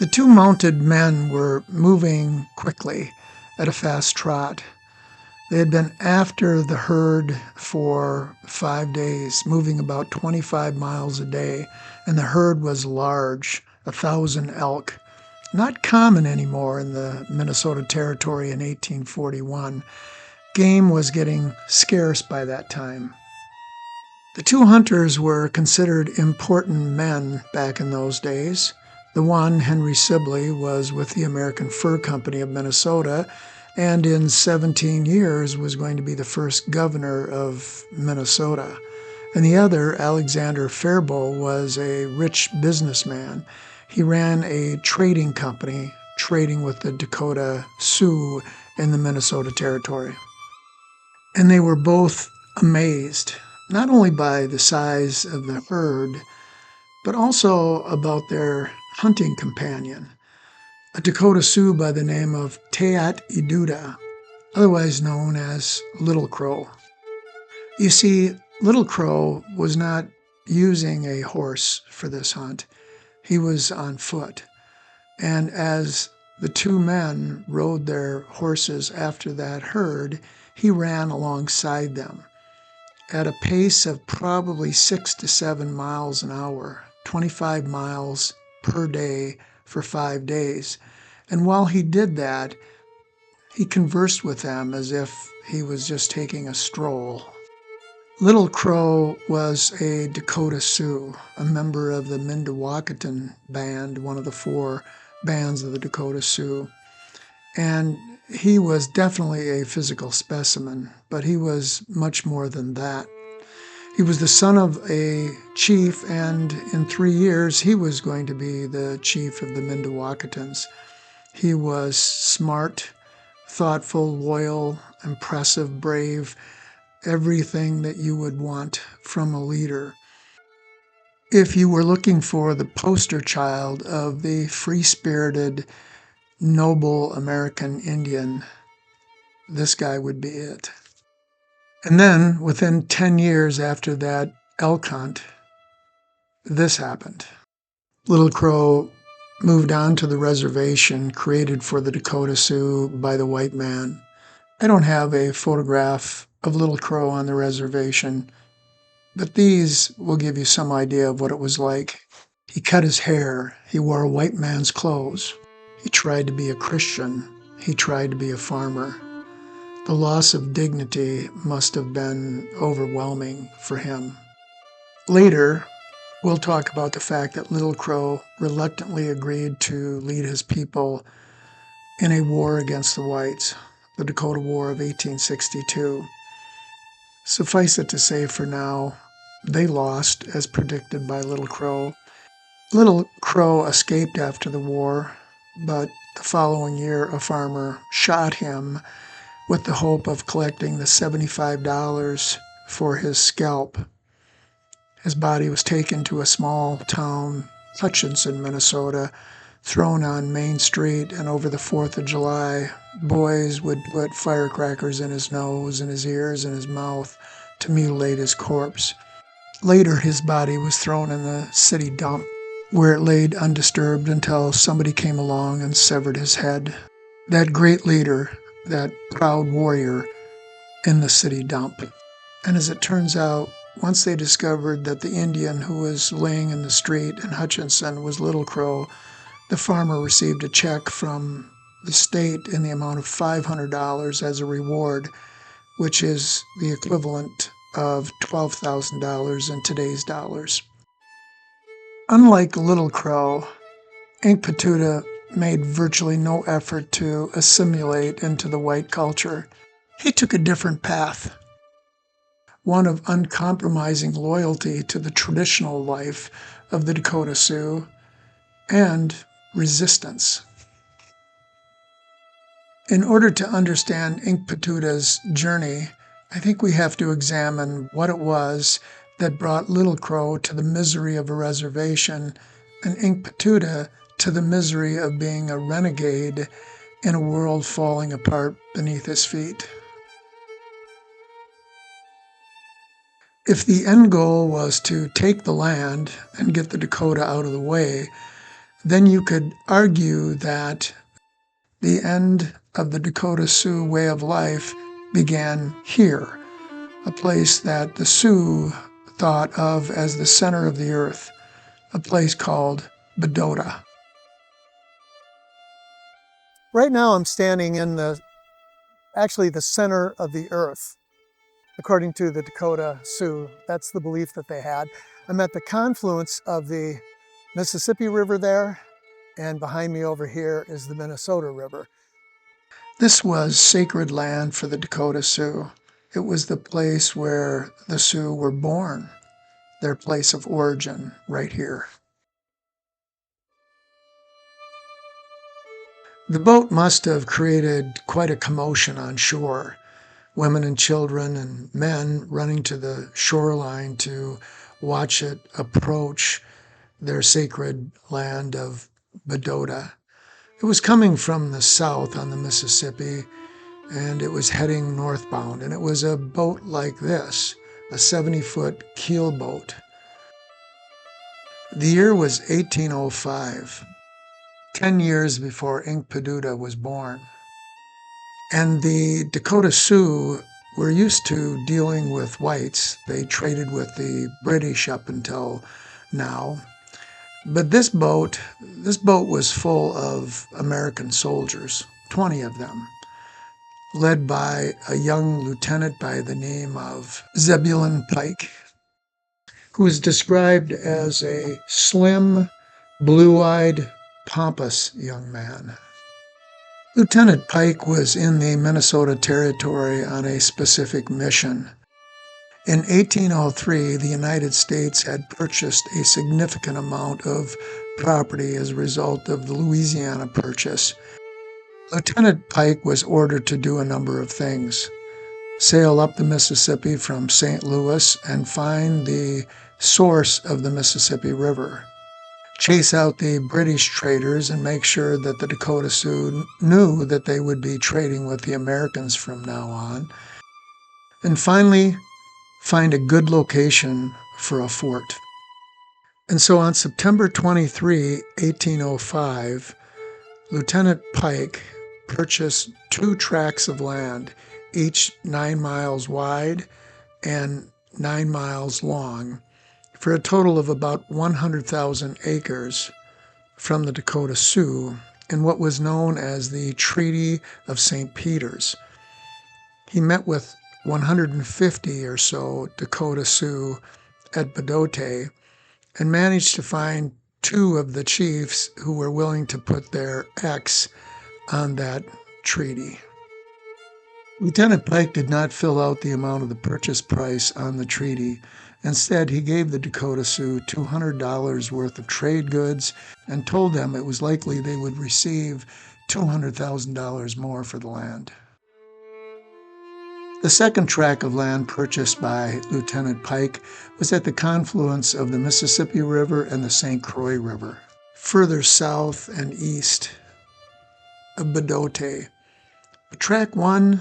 The two mounted men were moving quickly at a fast trot. They had been after the herd for 5 days, moving about 25 miles a day, and the herd was large, 1,000 elk. Not common anymore in the Minnesota Territory in 1841. Game was getting scarce by that time. The two hunters were considered important men back in those days. The one, Henry Sibley, was with the American Fur Company of Minnesota, and in 17 years was going to be the first governor of Minnesota. And the other, Alexander Faribault, was a rich businessman. He ran a trading company, trading with the Dakota Sioux in the Minnesota Territory. And they were both amazed, not only by the size of the herd, but also about their hunting companion, a Dakota Sioux by the name of Teat Iduda, otherwise known as Little Crow. You see, Little Crow was not using a horse for this hunt. He was on foot. And as the two men rode their horses after that herd, he ran alongside them at a pace of probably 6 to 7 miles an hour, 25 miles per day for 5 days. And while he did that, he conversed with them as if he was just taking a stroll. Little Crow was a Dakota Sioux, a member of the Mindawakaton Band, one of the 4 bands of the Dakota Sioux. And he was definitely a physical specimen, but he was much more than that. He was the son of a chief, and in 3 years, he was going to be the chief of the Mindawakatons. He was smart, thoughtful, loyal, impressive, brave, everything that you would want from a leader. If you were looking for the poster child of the free-spirited, noble American Indian, this guy would be it. And then, within 10 years after that elk hunt, this happened. Little Crow moved on to the reservation created for the Dakota Sioux by the white man. I don't have a photograph of Little Crow on the reservation, but these will give you some idea of what it was like. He cut his hair. He wore a white man's clothes. He tried to be a Christian. He tried to be a farmer. The loss of dignity must have been overwhelming for him. Later, we'll talk about the fact that Little Crow reluctantly agreed to lead his people in a war against the whites, the Dakota War of 1862. Suffice it to say for now, they lost, as predicted by Little Crow. Little Crow escaped after the war, but the following year a farmer shot him with the hope of collecting the $75 for his scalp. His body was taken to a small town, Hutchinson, Minnesota, thrown on Main Street, and over the 4th of July, boys would put firecrackers in his nose and his ears and his mouth to mutilate his corpse. Later, his body was thrown in the city dump, where it laid undisturbed until somebody came along and severed his head. That great leader, that proud warrior in the city dump. And as it turns out, once they discovered that the Indian who was laying in the street in Hutchinson was Little Crow, the farmer received a check from the state in the amount of $500 as a reward, which is the equivalent of $12,000 in today's dollars. Unlike Little Crow, Inkpatuta made virtually no effort to assimilate into the white culture. He took a different path, one of uncompromising loyalty to the traditional life of the Dakota Sioux and resistance. In order to understand Inkpatuta's journey, I think we have to examine what it was that brought Little Crow to the misery of a reservation and Inkpatuta to the misery of being a renegade in a world falling apart beneath his feet. If the end goal was to take the land and get the Dakota out of the way, then you could argue that the end of the Dakota Sioux way of life began here, a place that the Sioux thought of as the center of the earth, a place called Badota. Right now I'm standing in the center of the earth, according to the Dakota Sioux. That's the belief that they had. I'm at the confluence of the Mississippi River there, and behind me over here is the Minnesota River. This was sacred land for the Dakota Sioux. It was the place where the Sioux were born, their place of origin, right here. The boat must have created quite a commotion on shore. Women and children and men running to the shoreline to watch it approach their sacred land of Badota. It was coming from the south on the Mississippi, and it was heading northbound. And it was a boat like this, a 70-foot keel boat. The year was 1805, 10 years before Inkpaduta was born. And the Dakota Sioux were used to dealing with whites. They traded with the British up until now. But this boat was full of American soldiers, 20 of them, led by a young lieutenant by the name of Zebulon Pike, who was described as a slim, blue-eyed, pompous young man. Lieutenant Pike was in the Minnesota Territory on a specific mission. In 1803, the United States had purchased a significant amount of property as a result of the Louisiana Purchase. Lieutenant Pike was ordered to do a number of things: sail up the Mississippi from St. Louis and find the source of the Mississippi River, chase out the British traders and make sure that the Dakota Sioux knew that they would be trading with the Americans from now on, and finally find a good location for a fort. And so on September 23, 1805, Lieutenant Pike purchased 2 tracts of land, each 9 miles wide and 9 miles long, for a total of about 100,000 acres from the Dakota Sioux in what was known as the Treaty of St. Peter's. He met with 150 or so Dakota Sioux at Badota and managed to find 2 of the chiefs who were willing to put their X on that treaty. Lieutenant Pike did not fill out the amount of the purchase price on the treaty. Instead, he gave the Dakota Sioux $200 worth of trade goods and told them it was likely they would receive $200,000 more for the land. The second tract of land purchased by Lieutenant Pike was at the confluence of the Mississippi River and the St. Croix River, further south and east of Badota. Tract 1,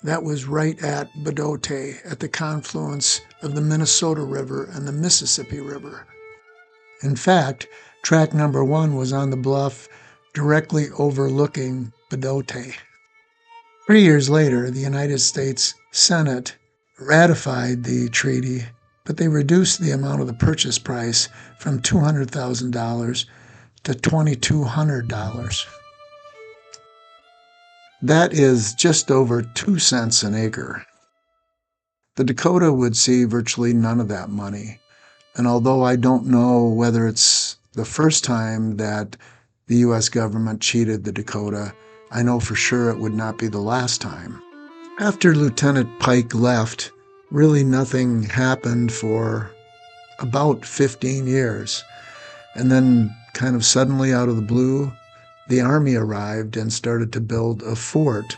that was right at Badota, at the confluence of the Minnesota River and the Mississippi River. In fact, tract number 1 was on the bluff directly overlooking Badota. 3 years later, the United States Senate ratified the treaty, but they reduced the amount of the purchase price from $200,000 to $2,200. That is just over 2 cents an acre. The Dakota would see virtually none of that money, and although I don't know whether it's the first time that the U.S. government cheated the Dakota, I know for sure it would not be the last time. After Lieutenant Pike left, really nothing happened for about 15 years. And then, kind of suddenly out of the blue, the Army arrived and started to build a fort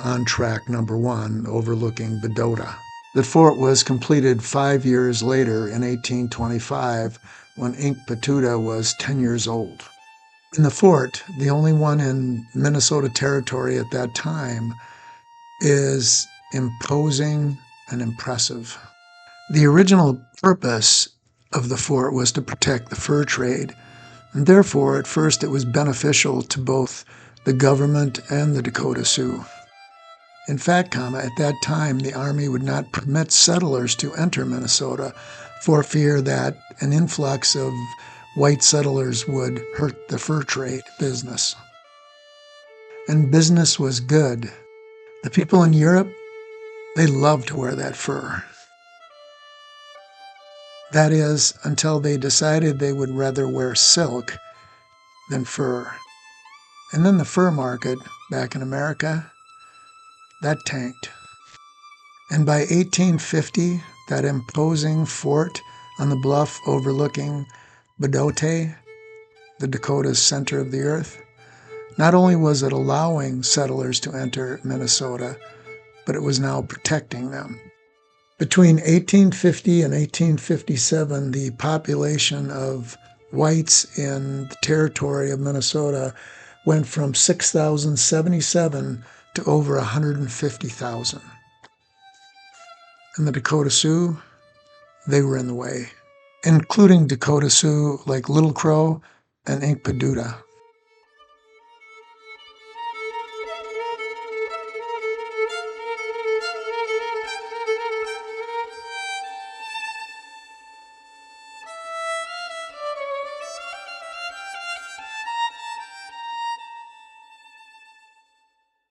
on tract number 1 overlooking Badota. The fort was completed 5 years later in 1825 when Inkpaduta was 10 years old. In the fort, the only one in Minnesota Territory at that time, is imposing and impressive. The original purpose of the fort was to protect the fur trade, And therefore, at first, it was beneficial to both the government and the Dakota Sioux. In fact, at that time, the Army would not permit settlers to enter Minnesota for fear that an influx of white settlers would hurt the fur trade business. And business was good. The people in Europe, they loved to wear that fur. That is, until they decided they would rather wear silk than fur. And then the fur market back in America, that tanked. And by 1850, that imposing fort on the bluff overlooking Bedote, the Dakota's center of the earth, not only was it allowing settlers to enter Minnesota, but it was now protecting them. Between 1850 and 1857, the population of whites in the territory of Minnesota went from 6,077 to over 150,000. And the Dakota Sioux, they were in the way, including Dakota Sioux like Little Crow and Inkpaduta.